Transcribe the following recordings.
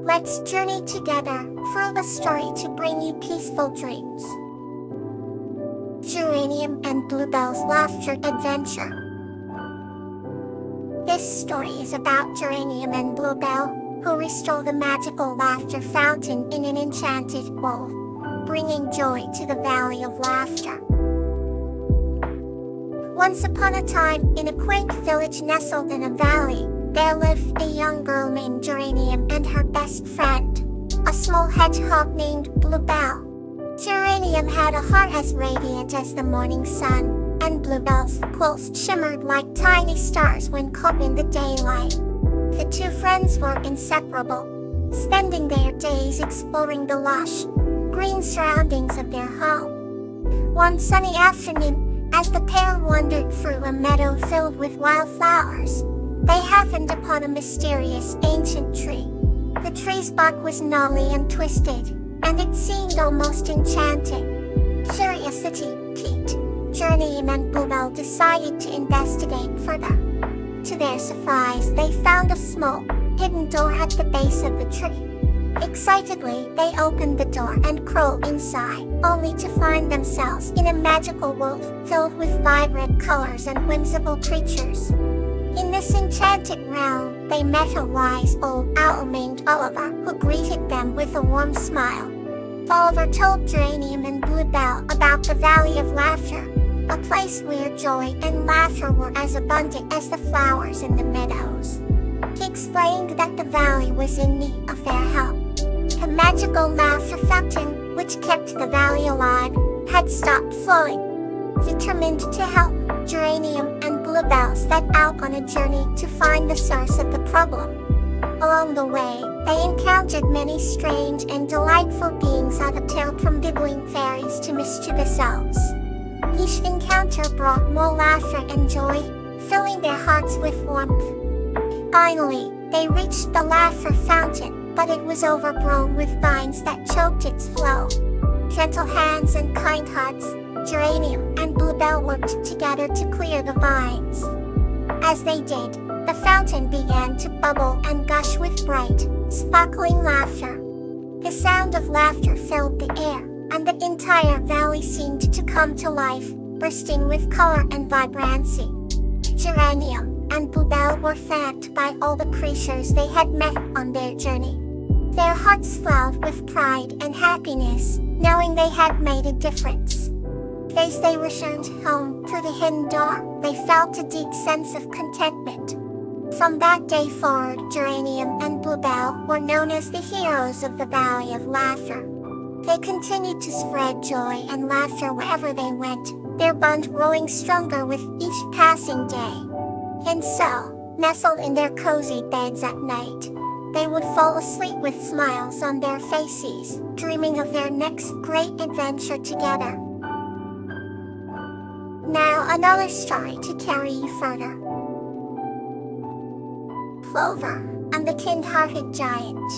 Let's journey together through the story to bring you peaceful dreams. Geranium and Bluebell's Laughter Adventure. This story is about Geranium and Bluebell, who restore the magical laughter fountain in an enchanted world, bringing joy to the Valley of Laughter. Once upon a time, in a quaint village nestled in a valley, there lived a young girl named Geranium and her best friend, a small hedgehog named Bluebell. Geranium had a heart as radiant as the morning sun, and Bluebell's quills shimmered like tiny stars when caught in the daylight. The two friends were inseparable, spending their days exploring the lush, green surroundings of their home. One sunny afternoon, as the pair wandered through a meadow filled with wildflowers, they happened upon a mysterious ancient tree. The tree's bark was gnarly and twisted, and it seemed almost enchanting. Curiosity piqued, Geranium and Bluebell decided to investigate further. To their surprise, they found a small, hidden door at the base of the tree. Excitedly, they opened the door and crawled inside, only to find themselves in a magical world filled with vibrant colors and whimsical creatures. In this enchanted realm, they met a wise old owl named Oliver, who greeted them with a warm smile. Oliver told Geranium and Bluebell about the Valley of Laughter, a place where joy and laughter were as abundant as the flowers in the meadows. He explained that the valley was in need of their help. The magical laughter fountain, which kept the valley alive, had stopped flowing. Determined to help, Geranium and Bluebell set out on a journey to find the source of the problem. Along the way, they encountered many strange and delightful beings on a tale from giggling fairies to mischievous elves. Each encounter brought more laughter and joy, filling their hearts with warmth. Finally, they reached the laughter fountain, but it was overgrown with vines that choked its flow. Gentle hands and kind hearts, Geranium and Bluebell worked together to clear the vines. As they did, the fountain began to bubble and gush with bright, sparkling laughter. The sound of laughter filled the air, and the entire valley seemed to come to life, bursting with color and vibrancy. Geranium and Bluebell were thanked by all the creatures they had met on their journey. Their hearts swelled with pride and happiness, knowing they had made a difference. As they returned home through the hidden door, they felt a deep sense of contentment. From that day forward, Geranium and Bluebell were known as the heroes of the Valley of Laughter. They continued to spread joy and laughter wherever they went, their bond growing stronger with each passing day. And so, nestled in their cozy beds at night, they would fall asleep with smiles on their faces, dreaming of their next great adventure together. Now another story to carry you further. Clover and the Kind-Hearted Giant.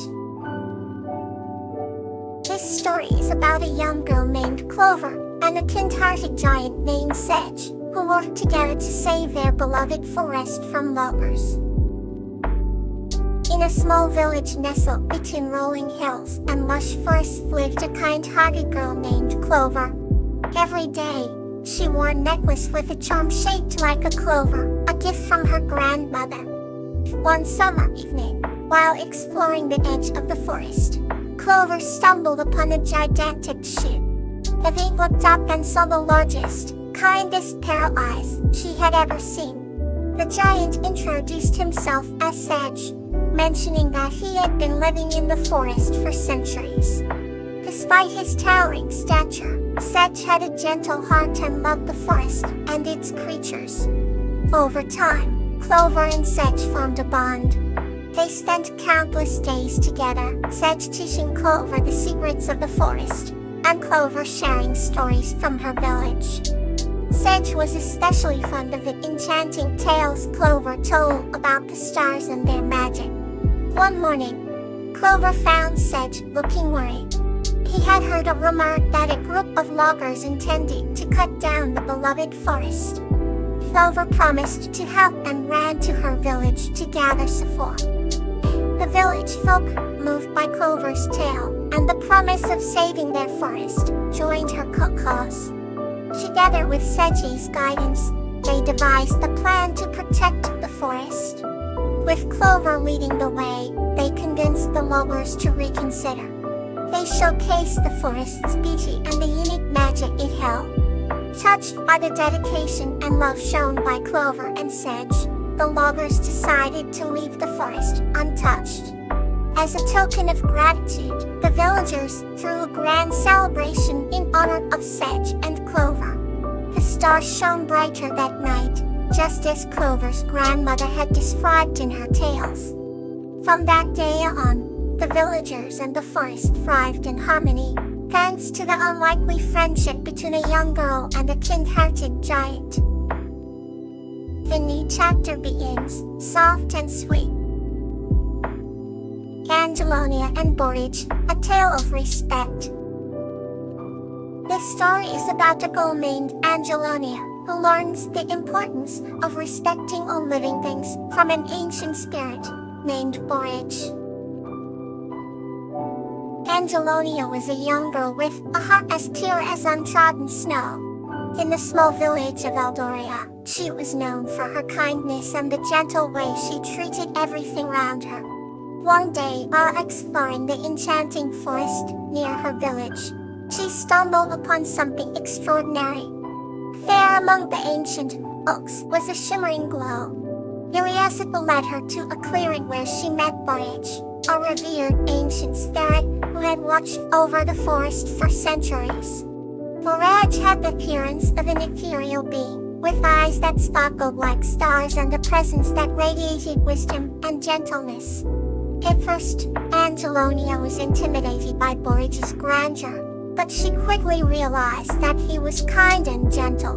This story is about a young girl named Clover and a kind-hearted giant named Sedge, who worked together to save their beloved forest from loggers. In a small village nestled between rolling hills and lush forests lived a kind-hearted girl named Clover. Every day, she wore a necklace with a charm shaped like a clover, a gift from her grandmother. One summer evening, while exploring the edge of the forest, Clover stumbled upon a gigantic shoot. Evie looked up and saw the largest, kindest pair of eyes she had ever seen. The giant introduced himself as Sedge, mentioning that he had been living in the forest for centuries. Despite his towering stature, Sedge had a gentle heart and loved the forest and its creatures. Over time, Clover and Sedge formed a bond. They spent countless days together, Sedge teaching Clover the secrets of the forest, and Clover sharing stories from her village. Sedge was especially fond of the enchanting tales Clover told about the stars and their magic. One morning, Clover found Sedge looking worried. He had heard a rumor that a group of loggers intended to cut down the beloved forest. Clover promised to help and ran to her village to gather support. The village folk, moved by Clover's tale and the promise of saving their forest, joined her cause. Together with Seji's guidance, they devised the plan to protect the forest. With Clover leading the way, they convinced the loggers to reconsider. They showcased the forest's beauty and the unique magic it held. Touched by the dedication and love shown by Clover and Sedge, the loggers decided to leave the forest untouched. As a token of gratitude, the villagers threw a grand celebration in honor of Sedge and Clover. The stars shone brighter that night, just as Clover's grandmother had described in her tales. From that day on, the villagers and the forest thrived in harmony, thanks to the unlikely friendship between a young girl and a kind-hearted giant. The new chapter begins, soft and sweet. Angelonia and Borage, a tale of respect. This story is about a girl named Angelonia, who learns the importance of respecting all living things from an ancient spirit named Borage. Angelonia was a young girl with a heart as pure as untrodden snow. In the small village of Eldoria, she was known for her kindness and the gentle way she treated everything around her. One day, while exploring the enchanting forest near her village, she stumbled upon something extraordinary. There among the ancient oaks was a shimmering glow. Curiosity led her to a clearing where she met Borage, a revered ancient spirit who had watched over the forest for centuries. Borage had the appearance of an ethereal being, with eyes that sparkled like stars and a presence that radiated wisdom and gentleness. At first, Angelonia was intimidated by Borage's grandeur, but she quickly realized that he was kind and gentle.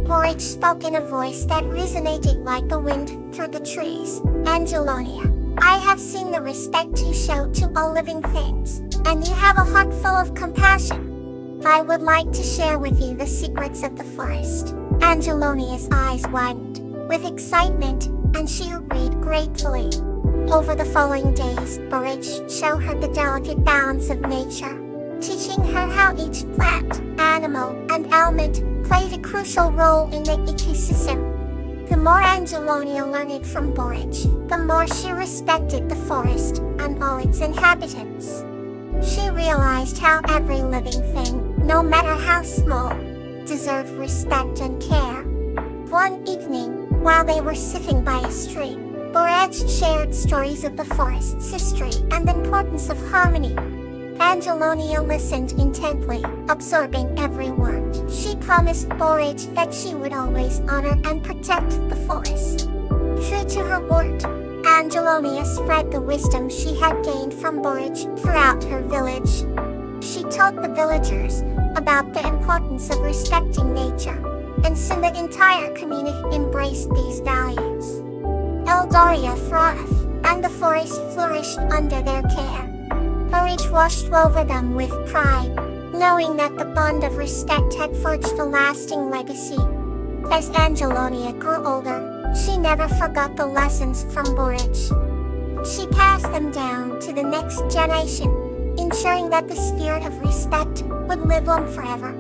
Borage spoke in a voice that resonated like the wind through the trees. Angelonia, I have seen the respect you show to all living things, and you have a heart full of compassion. I would like to share with you the secrets of the forest. Angelonia's eyes widened with excitement, and she agreed gratefully. Over the following days, Borage showed her the delicate balance of nature, teaching her how each plant, animal, and element played a crucial role in the ecosystem. The more Angelonia learned from Borage, the more she respected the forest and all its inhabitants. She realized how every living thing, no matter how small, deserved respect and care. One evening, while they were sitting by a stream, Borage shared stories of the forest's history and the importance of harmony. Angelonia listened intently, absorbing every word. She promised Borage that she would always honor and protect the forest. True to her word, Angelonia spread the wisdom she had gained from Borage throughout her village. She taught the villagers about the importance of respecting nature, and soon the entire community embraced these values. Eldoria thrived, and the forest flourished under their care. Courage washed over them with pride, knowing that the bond of respect had forged a lasting legacy. As Angelonia grew older, she never forgot the lessons from Borage. She passed them down to the next generation, ensuring that the spirit of respect would live on forever.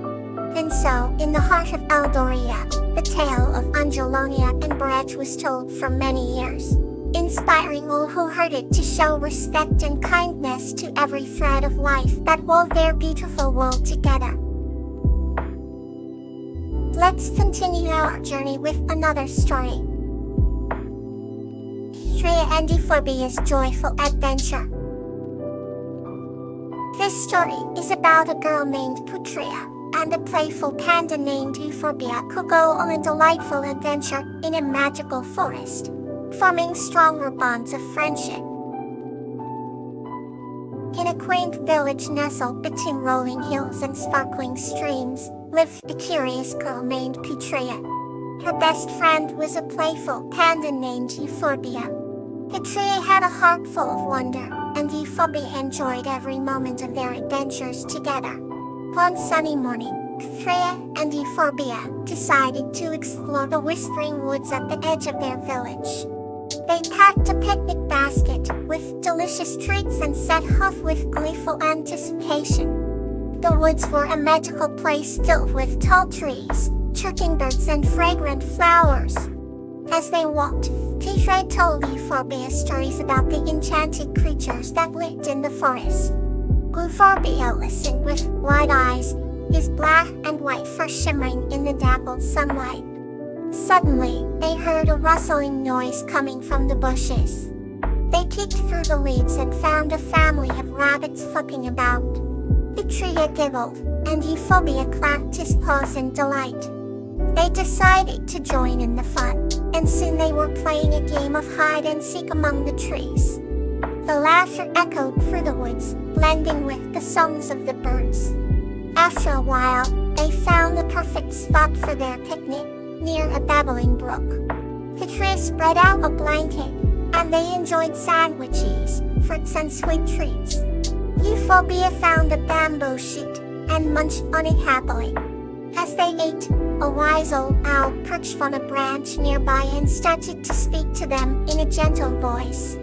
And so, in the heart of Eldoria, the tale of Angelonia and Borage was told for many years, inspiring all who heard it to show respect and kindness to every thread of life that wove their beautiful world together. Let's continue our journey with another story. Shreya and Euphorbia's Joyful Adventure. This story is about a girl named Putria and a playful panda named Euphorbia who go on a delightful adventure in a magical forest, forming stronger bonds of friendship. In a quaint village nestled between rolling hills and sparkling streams, lived a curious girl named Putria. Her best friend was a playful panda named Euphorbia. Putria had a heart full of wonder, and Euphorbia enjoyed every moment of their adventures together. One sunny morning, Putria and Euphorbia decided to explore the whispering woods at the edge of their village. They packed a picnic basket with delicious treats and set off with gleeful anticipation. The woods were a magical place filled with tall trees, chirping birds and fragrant flowers. As they walked, Petrie told Euphorbia stories about the enchanted creatures that lived in the forest. Euphorbia listened with wide eyes, his black and white fur shimmering in the dappled sunlight. Suddenly, they heard a rustling noise coming from the bushes. They peeked through the leaves and found a family of rabbits flipping about. Petrie giggled, and Euphorbia clapped his paws in delight. They decided to join in the fun, and soon they were playing a game of hide and seek among the trees. The laughter echoed through the woods, blending with the songs of the birds. After a while, they found the perfect spot for their picnic, near a babbling brook. Petrie spread out a blanket, and they enjoyed sandwiches, fruits and sweet treats. Euphorbia found a bamboo shoot, and munched on it happily. As they ate, a wise old owl perched on a branch nearby and started to speak to them in a gentle voice.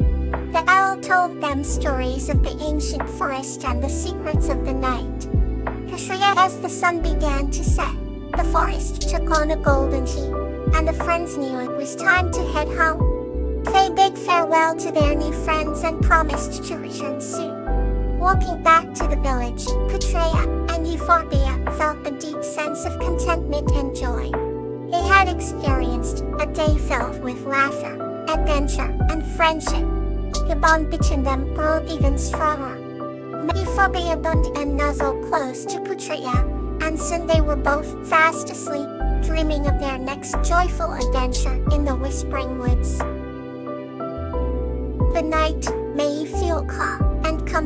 The owl told them stories of the ancient forest and the secrets of the night. As the sun began to set, the forest took on a golden heat, and the friends knew it was time to head home. They bid farewell to their new friends and promised to return soon. Walking back to the village, Petrie and Euphorbia felt a deep sense of contentment and joy. They had experienced a day filled with laughter, adventure, and friendship. The bond between them grew even stronger. Euphorbia bumped and nuzzled close to Petrie, and soon they were both fast asleep, dreaming of their next joyful adventure in the whispering woods. The night may you feel calm and comfortable.